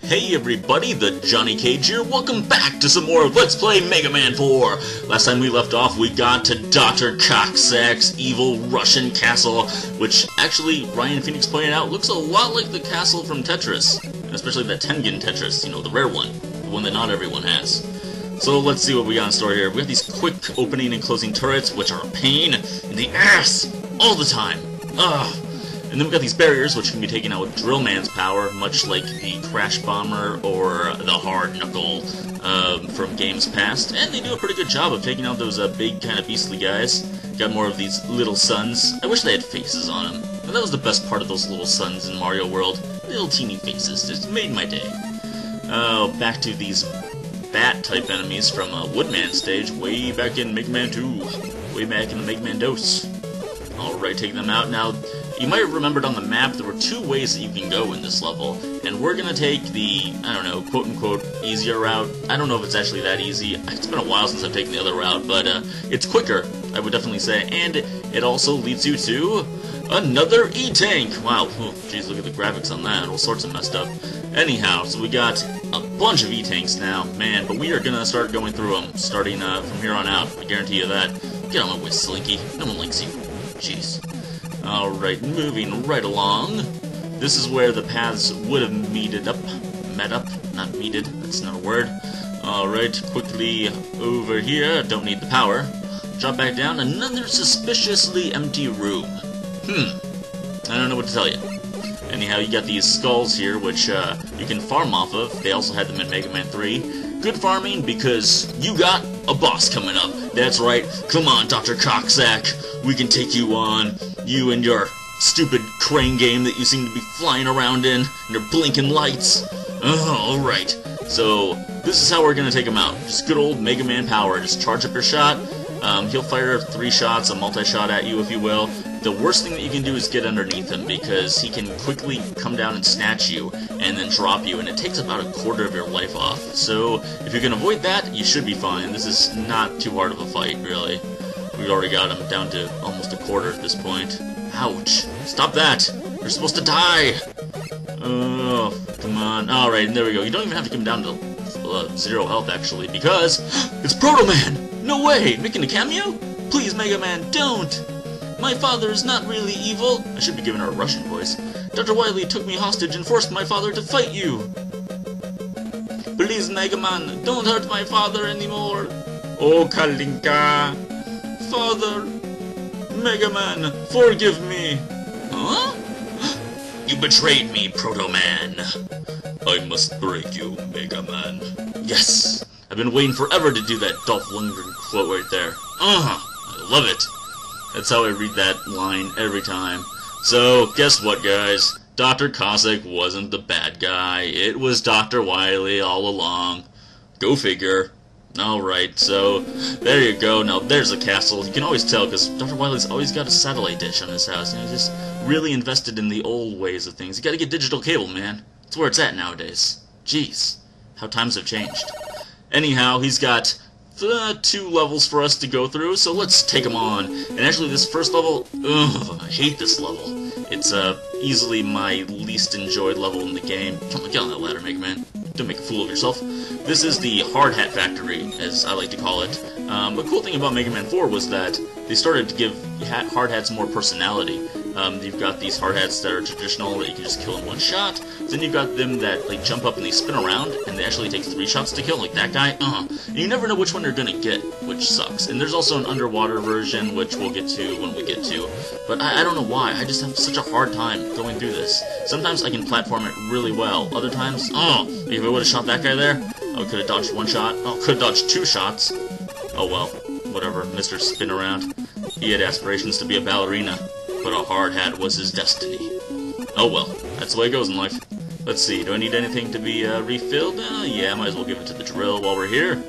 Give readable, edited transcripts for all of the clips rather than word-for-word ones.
Hey everybody, the Johnny Cage here. Welcome back to some more of Let's Play Mega Man 4. Last time we left off, we got to Dr. Cocksack's evil Russian castle, which actually, Ryan Phoenix pointed out, looks a lot like the castle from Tetris. And especially that Tengen Tetris, you know, the rare one. The one that not everyone has. So let's see what we got in store here. We have these quick opening and closing turrets, which are a pain in the ass all the time. Ugh. And then we've got these barriers, which can be taken out with Drill Man's power, much like the Crash Bomber or the Hard Knuckle from games past. And they do a pretty good job of taking out those big kind of beastly guys. Got more of these little suns. I wish they had faces on them. And that was the best part of those little suns in Mario World. Little teeny faces. Just made my day. Oh, back to these bat-type enemies from Woodman stage way back in Mega Man 2. Way back in the Mega Man DOS. Alright, taking them out now. You might have remembered on the map there were two ways that you can go in this level, and we're gonna take the, I don't know, quote-unquote easier route. I don't know if it's actually that easy. It's been a while since I've taken the other route, but it's quicker, I would definitely say, and it also leads you to another E-Tank! Wow, jeez, look at the graphics on that, all sorts of messed up. Anyhow, so we got a bunch of E-Tanks now, man, but we are gonna start going through them, starting from here on out, I guarantee you that. Get on my way, Slinky, no one likes you. Jeez. Alright, moving right along. This is where the paths would have met up, not meted, that's not a word. Alright, quickly over here, don't need the power. Drop back down, another suspiciously empty room. I don't know what to tell you. Anyhow, you got these skulls here, which you can farm off of. They also had them in Mega Man 3. Good farming, because you got a boss coming up. That's right, come on, Dr. Cocksack. We can take you on. You and your stupid crane game that you seem to be flying around in, and your blinking lights. Alright. So, this is how we're gonna take him out. Just good old Mega Man power. Just charge up your shot. He'll fire 3 shots, a multi-shot at you, if you will. The worst thing that you can do is get underneath him, because he can quickly come down and snatch you, and then drop you, and it takes about a quarter of your life off. So, if you can avoid that, you should be fine. This is not too hard of a fight, really. We've already got him down to almost a quarter at this point. Ouch. Stop that! You're supposed to die! Oh, come on. Alright, and there we go. You don't even have to come down to 0 health, actually, because it's Proto Man! No way! Making a cameo? Please, Mega Man, don't! My father is not really evil. I should be giving her a Russian voice. Dr. Wily took me hostage and forced my father to fight you. Please, Mega Man, don't hurt my father anymore. Oh, Kalinka. Father, Mega Man, forgive me. Huh? You betrayed me, Proto Man. I must break you, Mega Man. Yes, I've been waiting forever to do that Dolph Lundgren quote right there. I love it. That's how I read that line every time. So, guess what, guys? Dr. Cossack wasn't the bad guy. It was Dr. Wily all along. Go figure. Alright, so, there you go. Now, there's a castle. You can always tell, because Dr. Wily's always got a satellite dish on his house. You know, he's just really invested in the old ways of things. You gotta get digital cable, man. That's where it's at nowadays. Jeez, how times have changed. Anyhow, he's got 2 levels for us to go through, so let's take him on. And actually, this first level, I hate this level. It's easily my least enjoyed level in the game. Come on, get on that ladder, Mega Man. Don't make a fool of yourself. This is the Hard Hat Factory, as I like to call it. The cool thing about Mega Man 4 was that they started to give hard hats more personality. You've got these hard hats that are traditional that you can just kill in 1 shot. Then you've got them that like jump up and they spin around, and they actually take 3 shots to kill, like that guy. And you never know which one you're gonna get, which sucks. And there's also an underwater version, which we'll get to when we get to. But I don't know why. I just have such a hard time going through this. Sometimes I can platform it really well. Other times, if I would have shot that guy there, I could have dodged 1 shot. Could have dodged 2 shots. Oh well, whatever. Mr. Spin Around. He had aspirations to be a ballerina, but a hard hat was his destiny. Oh well, that's the way it goes in life. Let's see, do I need anything to be refilled? Yeah, might as well give it to the drill while we're here.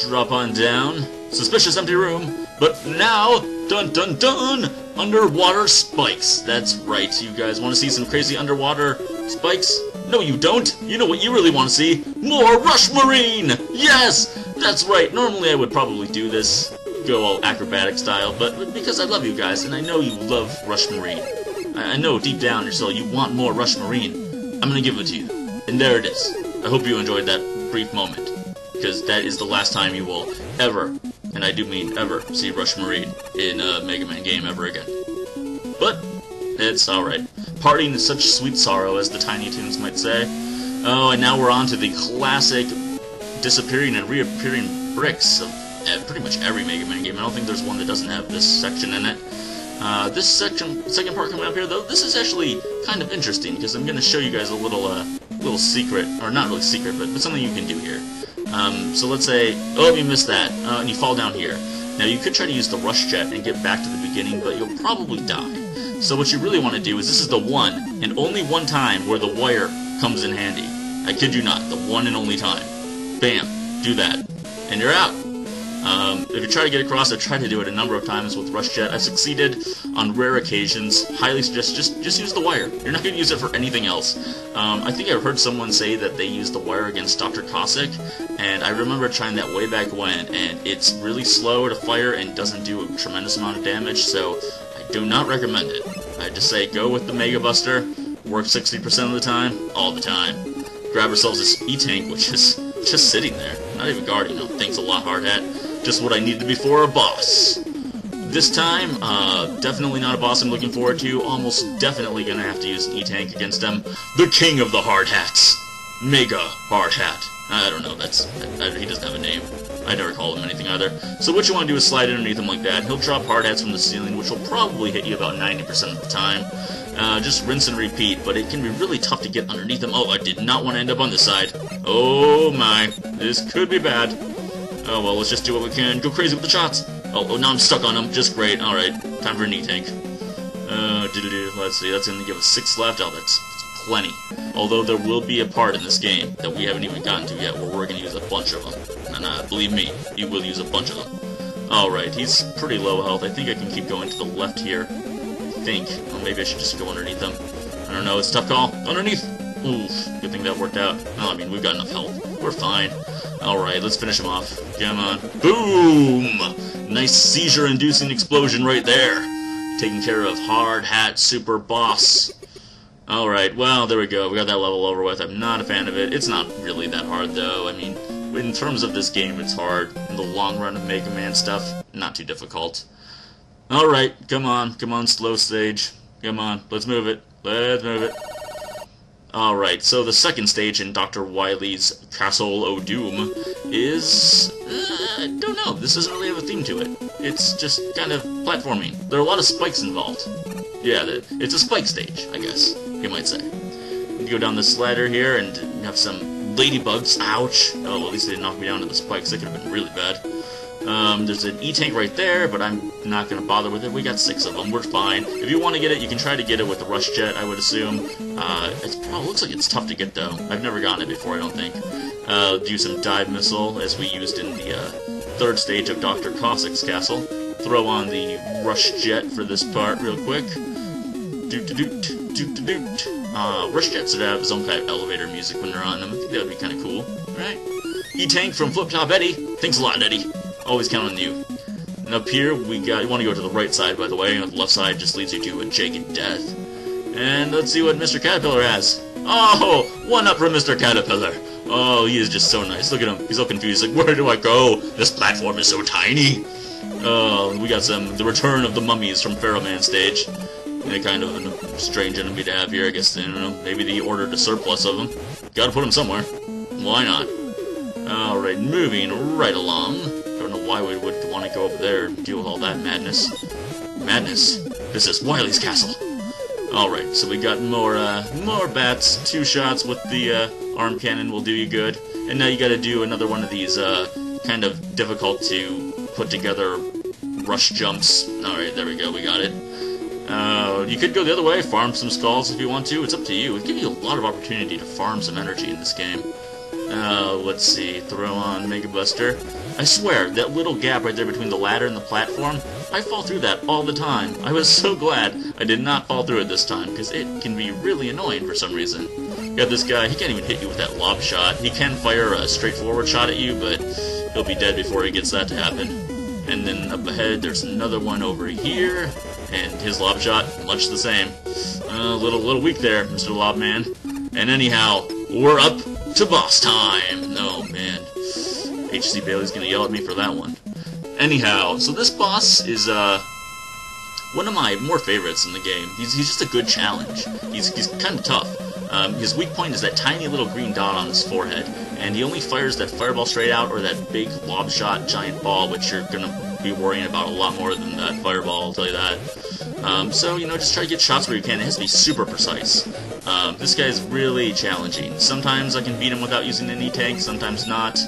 Drop on down. Suspicious empty room. But now, dun dun dun, underwater spikes. That's right, you guys want to see some crazy underwater spikes? No, you don't. You know what you really want to see? More Rush Marine! Yes! That's right, normally I would probably do this, go all acrobatic style, but because I love you guys, and I know you love Rush Marine. I know deep down yourself you want more Rush Marine. I'm gonna give it to you. And there it is. I hope you enjoyed that brief moment, because that is the last time you will ever, and I do mean ever, see Rush Marine in a Mega Man game ever again. But it's alright. Parting is such sweet sorrow, as the Tiny Toons might say. Oh, and now we're on to the classic disappearing and reappearing bricks of pretty much every Mega Man game. I don't think there's one that doesn't have this section in it. This second part coming up here, though, this is actually kind of interesting, because I'm going to show you guys a little secret, or not really secret, but something you can do here. So let's say, oh, you missed that, and you fall down here. Now, you could try to use the Rush Jet and get back to the beginning, but you'll probably die. So what you really want to do is, this is the one, and only one time, where the wire comes in handy. I kid you not, the one and only time. Bam, do that, and you're out. If you try to get across, I've tried to do it a number of times with Rush Jet. I've succeeded on rare occasions. Highly suggest just use the wire. You're not going to use it for anything else. I think I've heard someone say that they used the wire against Dr. Cossack, and I remember trying that way back when, and it's really slow to fire and doesn't do a tremendous amount of damage, so I do not recommend it. I just say go with the Mega Buster, work 60% of the time, all the time. Grab ourselves this E-Tank, which is just sitting there, not even guarding him. Thanks a lot, Hard Hat. Just what I needed before a boss. This time, definitely not a boss I'm looking forward to. Almost definitely gonna have to use an E-Tank against him. The king of the Hard Hats, Mega Hard Hat. I don't know, he doesn't have a name. I never call him anything either. So what you want to do is slide underneath him like that. He'll drop Hard Hats from the ceiling, which will probably hit you about 90% of the time. Just rinse and repeat, but it can be really tough to get underneath him. Oh, I did not want to end up on this side. Oh my, this could be bad. Oh well, let's just do what we can. Go crazy with the shots. Oh, now I'm stuck on him. Just great. Alright, time for a knee tank. Let's see, that's gonna give us 6 left. Oh, that's plenty. Although there will be a part in this game that we haven't even gotten to yet where we're gonna use a bunch of them. And believe me, you will use a bunch of them. Alright, he's pretty low health. I think I can keep going to the left here. I think. Or maybe I should just go underneath him. I don't know, it's a tough call. Underneath! Oof, good thing that worked out. No, I mean, we've got enough health. We're fine. Alright, let's finish him off. Come on. Boom! Nice seizure-inducing explosion right there. Taking care of Hard Hat Super Boss. Alright, well, there we go. We got that level over with. I'm not a fan of it. It's not really that hard, though. I mean, in terms of this game, it's hard. In the long run of Mega Man stuff, not too difficult. Alright, come on. Come on, slow stage. Come on, let's move it. Let's move it. Alright, so the second stage in Dr. Wily's Castle o' Doom is... I don't know, this doesn't really have a theme to it. It's just kind of platforming. There are a lot of spikes involved. Yeah, it's a spike stage, I guess, you might say. You go down this ladder here and have some ladybugs. Ouch! Oh, well, at least they didn't knock me down to the spikes. That could have been really bad. There's an E-Tank right there, but I'm not going to bother with it. We got 6 of them. We're fine. If you want to get it, you can try to get it with the Rush Jet, I would assume. It looks like it's tough to get, though. I've never gotten it before, I don't think. Do some dive missile, as we used in the third stage of Dr. Cossack's castle. Throw on the Rush Jet for this part real quick. Doot-doot-doot, Rush Jet should have his own kind of elevator music when they're on them. I think that would be kind of cool, right? E-Tank from Flip Top Eddie. Thanks a lot, Eddie. Always count on you. And up here, you want to go to the right side, by the way. The left side just leads you to a jagged death. And let's see what Mr. Caterpillar has. Oh, one up from Mr. Caterpillar. Oh, he is just so nice. Look at him. He's so confused. Like, where do I go? This platform is so tiny. Oh, we got the return of the mummies from Pharaoh Man stage. And a kind of a strange enemy to have here, I guess. I don't know. Maybe they ordered a surplus of them. Gotta put them somewhere. Why not? Alright, moving right along. Don't know why we would want to go over there and deal with all that madness. Madness? This is Wily's castle. Alright, so we got more bats. 2 shots with the arm cannon will do you good. And now you gotta do another one of these kind of difficult to put together rush jumps. Alright, there we go, we got it. You could go the other way, farm some skulls if you want to. It's up to you. It gives you a lot of opportunity to farm some energy in this game. Let's see, throw on Mega Buster. I swear, that little gap right there between the ladder and the platform, I fall through that all the time. I was so glad I did not fall through it this time, because it can be really annoying for some reason. You got this guy, he can't even hit you with that lob shot. He can fire a straightforward shot at you, but he'll be dead before he gets that to happen. And then up ahead, there's another one over here, and his lob shot, much the same. A little weak there, Mr. Lobman. And anyhow, we're up to boss time. Oh man, H.C. Bailey's gonna yell at me for that one. Anyhow, so this boss is one of my more favorites in the game. He's just a good challenge. He's kind of tough. His weak point is that tiny little green dot on his forehead, and he only fires that fireball straight out or that big lob shot giant ball, which you're gonna be worrying about a lot more than that fireball, I'll tell you that. So, you know, just try to get shots where you can. It has to be super precise. This guy is really challenging. Sometimes I can beat him without using any tank, sometimes not.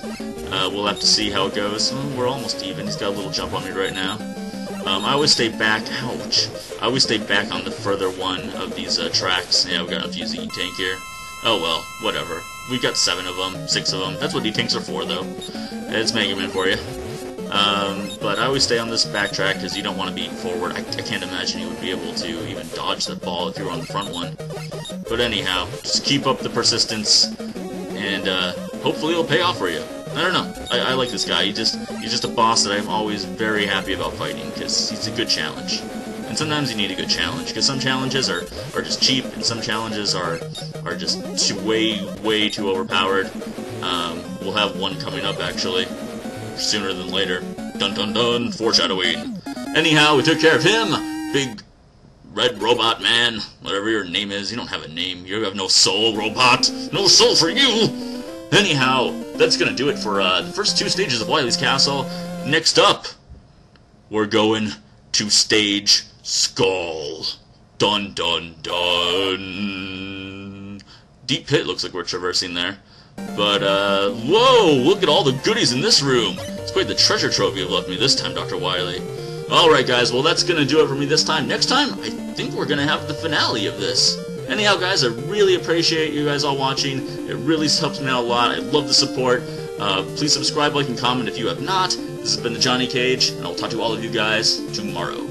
We'll have to see how it goes. We're almost even. He's got a little jump on me right now. I always stay back. Ouch. I always stay back on the further one of these tracks. Yeah, we got a fusing tank here. Oh well, whatever. We got 7 of them, 6 of them. That's what D-tanks are for, though. It's Mega Man for you. But I always stay on this back track because you don't want to be forward. I can't imagine you would be able to even dodge the ball if you were on the front one. But anyhow, just keep up the persistence, and hopefully it'll pay off for you. I don't know. I like this guy. He's just a boss that I'm always very happy about fighting because he's a good challenge. And sometimes you need a good challenge because some challenges are just cheap and some challenges are just way too overpowered. We'll have one coming up actually sooner than later. Dun dun dun. Foreshadowing. Anyhow, we took care of him. Big red robot man, whatever your name is. You don't have a name. You have no soul, robot. No soul for you. Anyhow, that's gonna do it for the first 2 stages of Wily's Castle. Next up, we're going to stage Skull. Dun dun dun. Deep pit looks like we're traversing there. But, whoa, look at all the goodies in this room. It's quite the treasure trove you've left me this time, Dr. Wily. Alright guys, well that's gonna do it for me this time. Next time, I think we're gonna have the finale of this. Anyhow guys, I really appreciate you guys all watching. It really helps me out a lot. I love the support. Please subscribe, like, and comment if you have not. This has been the Johnny Cage, and I'll talk to all of you guys tomorrow.